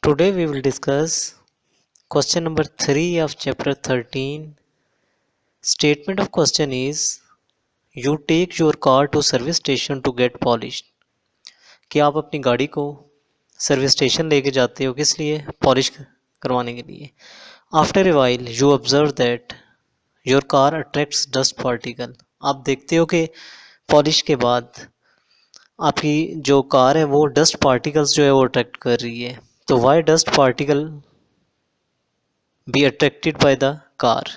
Today we will discuss question number 3 of chapter 13. Statement of question is you take your car to service station to get polished. कि आप अपनी गाड़ी को service station लेके जाते हो किस लिए? पॉलिश करवाने के लिए. After a while you observe that your car attracts dust particle. आप देखते हो कि पॉलिश के बाद आपकी जो कार है वो डस्ट पार्टिकल्स जो है वो अट्रैक्ट कर रही है. तो why dust particle be attracted by the car,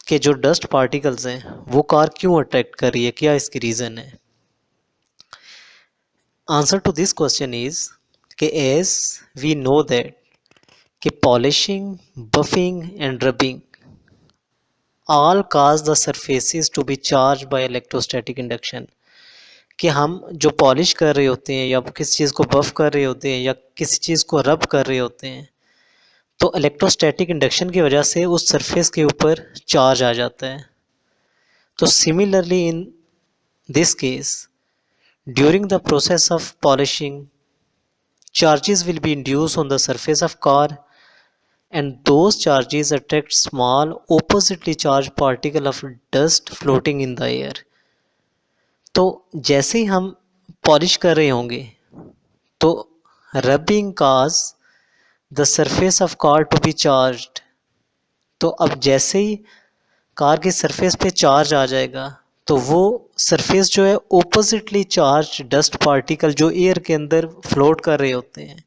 के जो डस्ट पार्टिकल्स हैं वो कार क्यों अट्रैक्ट कर रही है, क्या इसकी रीज़न है? Answer to this question is कि एज वी नो दैट कि polishing, buffing and rubbing all cause the surfaces to be charge by electrostatic induction. कि हम जो पॉलिश कर रहे होते हैं या किसी चीज़ को बफ कर रहे होते हैं या किसी चीज़ को रब कर रहे होते हैं तो इलेक्ट्रोस्टैटिक इंडक्शन की वजह से उस सरफेस के ऊपर चार्ज आ जाता है. तो similarly in this case during the process of polishing charges will be induced on the surface of car and those charges attract small oppositely charged particle of dust floating in the air. तो जैसे ही हम polish कर रहे होंगे तो rubbing cause the surface of car to be charged. तो अब जैसे ही कार की सरफेस पे चार्ज आ जाएगा तो वो सरफेस जो है ओपोजिटली चार्ज डस्ट पार्टिकल जो एयर के अंदर फ्लोट कर रहे होते हैं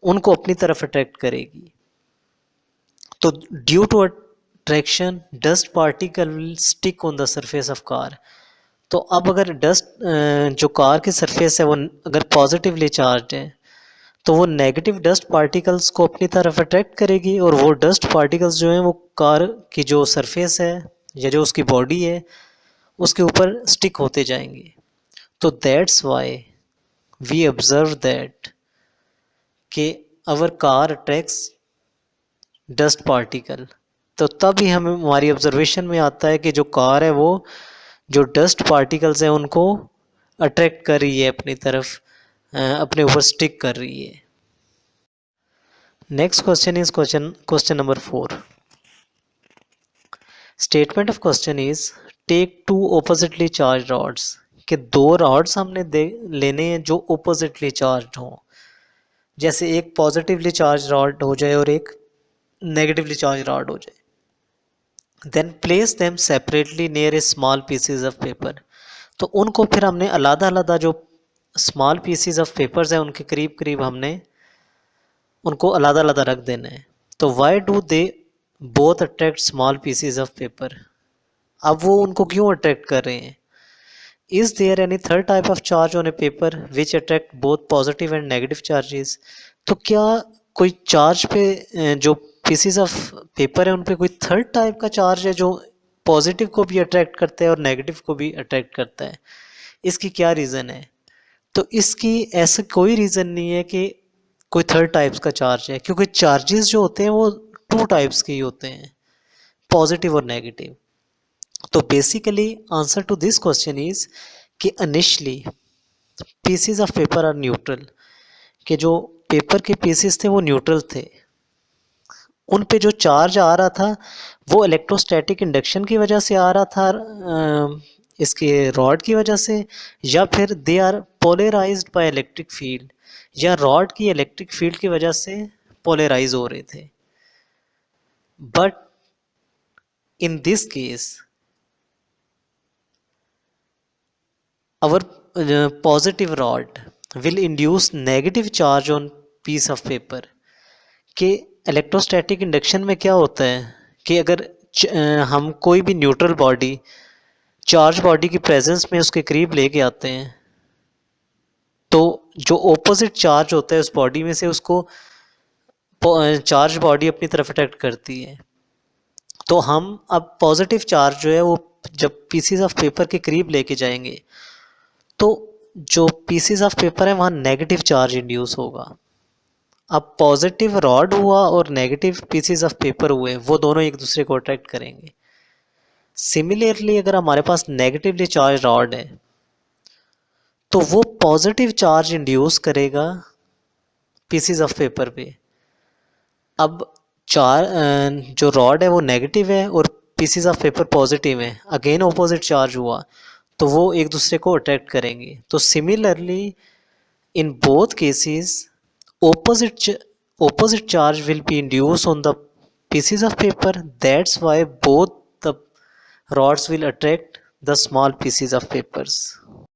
उनको अपनी तरफ अट्रैक्ट करेगी. तो due to attraction dust particle will stick on the surface of car. तो अब अगर डस्ट जो कार की सरफेस है वो अगर पॉजिटिवली चार्ज है तो वो नेगेटिव डस्ट पार्टिकल्स को अपनी तरफ अट्रैक्ट करेगी और वो डस्ट पार्टिकल्स जो हैं वो कार की जो सरफेस है या जो उसकी बॉडी है उसके ऊपर स्टिक होते जाएंगे. तो that's why we observe that कि our car attracts dust particle. तो तभी हमें हमारी ऑब्जर्वेशन में आता है कि जो कार है वो जो डस्ट पार्टिकल्स हैं उनको अट्रैक्ट कर रही है अपनी तरफ, अपने ऊपर स्टिक कर रही है. Next question is question number 4. Statement of question is take two oppositely charge rods. कि दो रॉड्स हमने लेने हैं जो ऑपोजिटली चार्ज हों. जैसे एक पॉजिटिवली चार्ज रॉड हो जाए और एक नेगेटिवली चार्ज रॉड हो जाए. Then place them separately near a small pieces of paper. तो उनको फिर हमने अलग अलग जो स्मॉल पीसीज ऑफ पेपर्स हैं उनके करीब करीब हमने उनको अलग अलग रख देना है. तो why do they both attract small pieces of paper. अब वो उनको क्यों अट्रैक्ट कर रहे हैं? Is there any third type of charge on a paper which attract both positive and negative charges. तो क्या कोई चार्ज पे जो पीसीज ऑफ पेपर है उन पे कोई थर्ड टाइप का चार्ज है जो पॉजिटिव को भी अट्रैक्ट करता है और नेगेटिव को भी अट्रैक्ट करता है? इसकी क्या रीज़न है? तो इसकी ऐसा कोई रीज़न नहीं है कि कोई थर्ड टाइप्स का चार्ज है, क्योंकि चार्जेस जो होते हैं वो टू टाइप्स के ही होते हैं, पॉजिटिव और नेगेटिव. तो basically answer to this question is कि initially pieces of paper are neutral. कि जो पेपर के पीसेस थे वो न्यूट्रल थे. उन पे जो चार्ज आ रहा था वो इलेक्ट्रोस्टैटिक इंडक्शन की वजह से आ रहा था, इसके रॉड की वजह से, या फिर they are polarised by electric field, या रॉड की इलेक्ट्रिक फील्ड की वजह से पोलराइज हो रहे थे. But in this case our positive rod will induce negative charge on piece of paper. कि इलेक्ट्रोस्टैटिक इंडक्शन में क्या होता है कि अगर हम कोई भी न्यूट्रल बॉडी चार्ज बॉडी की प्रेजेंस में उसके करीब लेके आते हैं तो जो ऑपोजिट चार्ज होता है उस बॉडी में से उसको चार्ज बॉडी अपनी तरफ अट्रैक्ट करती है. तो हम अब पॉजिटिव चार्ज जो है वो जब पीसीज ऑफ पेपर के करीब लेके जाएंगे तो जो पीसीज ऑफ पेपर है वहाँ नेगेटिव चार्ज इंड्यूस होगा. अब पॉजिटिव रॉड हुआ और नेगेटिव पीसीज ऑफ पेपर हुए, वो दोनों एक दूसरे को अट्रैक्ट करेंगे. सिमिलरली अगर हमारे पास नेगेटिवली चार्ज रॉड है तो वो पॉजिटिव चार्ज इंड्यूस करेगा पीसीज ऑफ पेपर पे। अब चार जो रॉड है वो नेगेटिव है और पीसीज ऑफ पेपर पॉजिटिव है, अगेन ऑपोजिट चार्ज हुआ तो वो एक दूसरे को अट्रैक्ट करेंगे। तो similarly in both cases opposite charge will be induced on the pieces of paper. That's why both the rods will attract the small pieces of papers.